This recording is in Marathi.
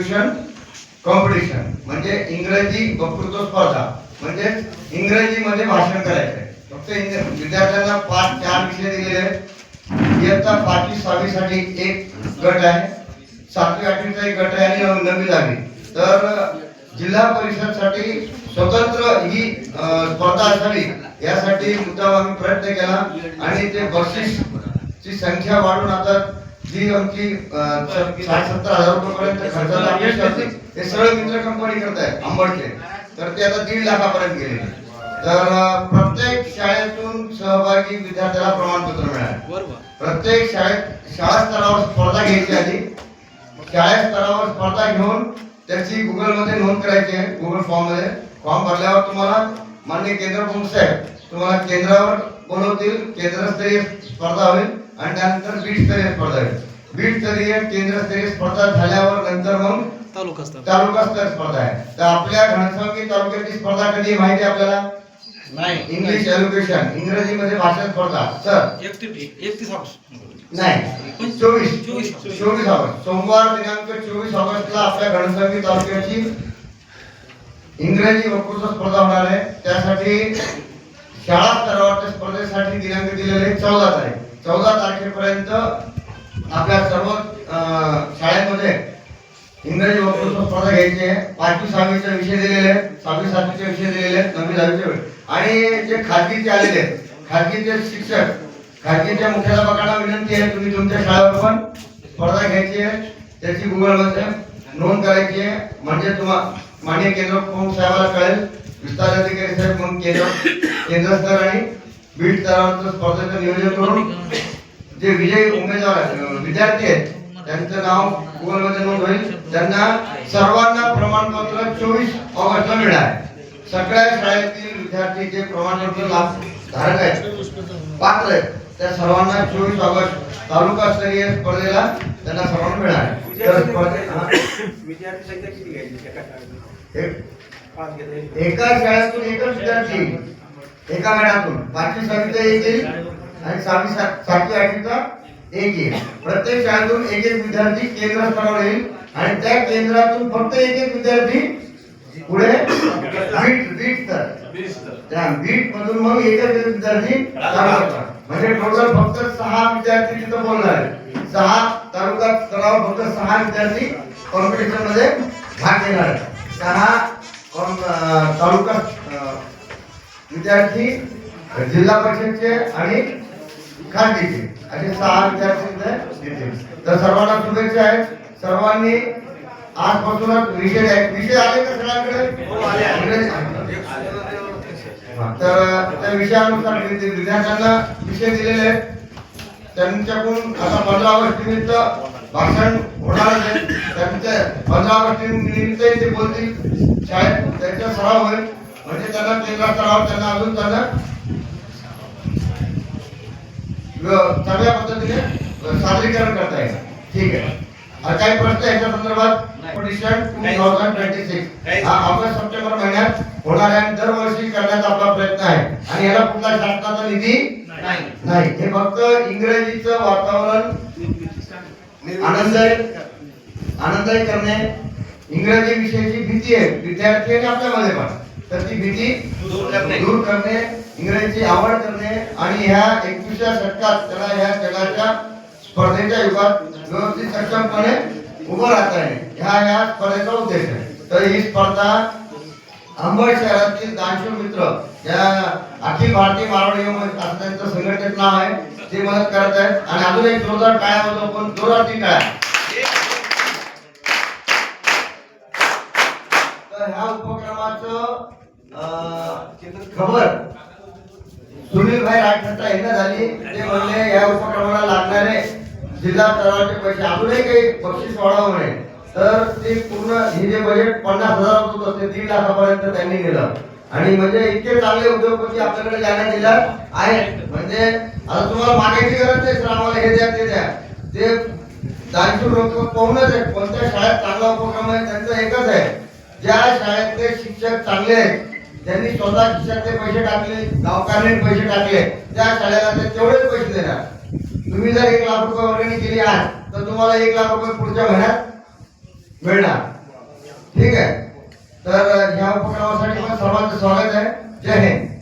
एलोक्युशन कॉम्पिटिशन म्हणजे इंग्रजी वक्तृत्व स्पर्धा म्हणजे इंग्रजीमध्ये भाषण करायचं आहे. फक्त विद्यार्थ्यांना 4 विषय दिलेले आहेत. इयत्ता 5वी 6वी साठी एक गट आहे, 7वी 8वीचा एक गट आहे आणि 9वी 10वी. तर जिल्हा परिषदसाठी स्वतंत्र ही स्पर्धा असावी यासाठी मुद्दाम आम्ही प्रयत्न केला आणि ते बक्षीसची संख्या वाढून आता जी आमची 60-70 हजार रुपयापर्यंत खर्चाला अपेक्षा होती ते सरळ मित्र कंपनी करतायत आंबडचे, तर ते आता 1.5 लाखापर्यंत गेले. तर प्रत्येक शाळेतून सहभागी विद्यार्थ्याला प्रमाणपत्र मिळाले. प्रत्येक शाळा स्तरावर स्पर्धा घ्यायची आधी, शाळा स्तरावर स्पर्धा घेऊन त्याची गुगल मध्ये नोंद करायची आहे. गुगल फॉर्म मध्ये फॉर्म भरल्यावर तुम्हाला माननीय केंद्र प्रमुख साहेब तुम्हाला केंद्रावर बोलवतील. केंद्रस्तरीय स्पर्धा होईल आणि त्यानंतर बीड स्तरीय स्पर्धा होईल. बीड स्तरीय केंद्रस्तरीय स्पर्धा झाल्यावर नंतर मग तालुका स्तर स्पर्धा आहे. तर आपल्या घनसावंगी तालुक्याची स्पर्धा कधी माहिती आहे आपल्याला? नाही. इंग्लिश एज्युकेशन इंग्रजीमध्ये भाषण स्पर्धा सर 31 ऑगस्ट नाही 24 ऑगस्ट सोमवार दिनांक 24 ऑगस्टला आपल्या घनसावंगी तालुक्याची इंग्रजी वक्तृत्व स्पर्धा होणार आहे. त्यासाठी शाळा स्तरावरच्या स्पर्धेसाठी दिनांक दिलेले 14 तारीख. 14 तारखेपर्यंत आपल्या सर्व शाळेमध्ये इंग्रजी वक्तृत्व स्पर्धा घ्यायची आहे. 5वी 6वीचे विषय दिलेले आहेत, 6वी 7वीचे विषय दिलेले आहेत, 9वी 10वीचे आणि जे खाजगीचे आलेले आहेत, खाजगीचे शिक्षक, खाजगीच्या मुख्याध्यापकांना विनंती आहे तुम्ही तुमच्या शाळेवर पण स्पर्धा घ्यायची आहे. त्याची गुगल मध्ये नोंद करायची आहे म्हणजे तुम्हाला माननीय केंद्र प्रमुख साहेबाला कळेल. विस्तार अधिकारी साहेब म्हणून केंद्र स्तर आणि बीड स्तरावर स्पर्धेचं नियोजन करून जे विजयी उमेदवार विद्यार्थी आहेत त्यांचं नाव गुगल मध्ये नोंद होईल. त्यांना सर्वांना प्रमाणपत्र 24 ऑगस्टला मिळणार. सगळ्या शाळेतील विद्यार्थी जे प्रमाणपत्र धारक आहेत पात्र आहेत त्या सर्वांना 24 ऑगस्ट तालुका स्तरीय स्पर्धेला त्यांना सर्वांना मिळणार. तर विद्यार्थी संख्या किती घ्यायची? एका शाळेतून एकच विद्यार्थी एका महिन्यातून 5वी 6वीचा एक येईल आणि 6वी 7वी 8वीचा एक येईल. प्रत्येक शाळेतून एक विद्यार्थी केंद्र स्तरावर येईल आणि त्या केंद्रातून फक्त एक विद्यार्थी पुढे बीट त्या बीट मधून मग एक विद्यार्थी म्हणजे टोटल फक्त 6 विद्यार्थी तिथं बोलणार आहेत. 6 तालुका स्तरावर फक्त 6 विद्यार्थी कॉम्पिटिशन मध्ये भाग घेणार आहेत. 6 तालुका विद्यार्थी जिल्हा परिषदचे आणि खाजगीचे असे 6 विद्यार्थी देतील. तर सर्वांना शुभेच्छा आहेत. सर्वांनी आजपासूनच विषय आले का सगळ्यांकडे? तर त्या विषयानुसार विद्यार्थ्यांना विषय दिलेले आहेत. त्यांच्याकडून आता 15 ऑगस्ट निमित्त भाषण होणार आहे. त्यांच्या 15 ऑगस्ट निमित्त ते बोलतील शाळेत त्यांचा सराव होईल म्हणजे त्यांना केंद्र स्तरावर त्यांना अजून त्यांना चांगल्या पद्धतीने सादरीकरण करता येईल. ठीक आहे. काही प्रश्न याच्या संदर्भात? कॉम्पिटिशन 2026 हा ऑगस्ट सप्टेंबर महिन्यात होणार आहे. दरवर्षी करण्याचा आपला प्रयत्न आहे आणि याला कुठला शासनाचा निधी नाही. हे फक्त इंग्रजीचं वातावरण आनंददायी करणे, इंग्रजी विषयाची भीती आहे विद्यार्थी आणि आपल्यामध्ये पण, तर ती भीती दूर करणे, इंग्रजीची आवड करणे आणि ह्या 21व्या शतकात त्याला ह्या जगाच्या स्पर्धेच्या युगात व्यवस्थित सक्षमपणे उभं राहता येईल ह्या स्पर्धेचा उद्देश आहे. तर ही स्पर्धा अंबड शहरातील दानशूर मित्र या अखिल भारतीय मारवाडी असं त्यांचं संघटनेचं नाव आहे ते मदत करत आहेत आणि अजून एक जोरदार टाळ्या होतो पण जोरात ती टाळ्या. तर ह्या उपक्रमाचं खबर सुनील भाई राजखट्टा यांना झाली. ते म्हणले या उपक्रमाला लागणारे जिल्हा स्तरावरचे पैसे अजूनही काही बक्षीस वाढवा म्हणे. तर ते पूर्ण हे जे बजेट 50,000 होतं ते 1.5 लाखापर्यंत त्यांनी नेलं आणि म्हणजे इतके चांगले उद्योगपती आपल्याकडे जाण्या जिल्ह्यात आहेत. म्हणजे आता तुम्हाला मागायची गरज नाही सर आम्हाला हे द्या ते द्या. ते दानशूर लोक पाहूनच आहे कोणत्या शाळेत चांगला उपक्रम आहे त्यांचं एकच आहे. ज्या शाळेतले शिक्षक चांगले आहेत त्यांनी स्वतः शिक्षकाचे पैसे टाकले, गावकऱ्यांनी पैसे टाकले, त्या शाळेला ते तेवढेच पैसे देणार. तुम्ही जर 1 लाख रुपये वर्गणी केली आज तर तुम्हाला 1 लाख रुपये पुढच्या महिन्यात मिळणार. ठीक आहे. तर ह्या उपक्रमासाठी पण सर्वांचं स्वागत आहे. जय हिंद.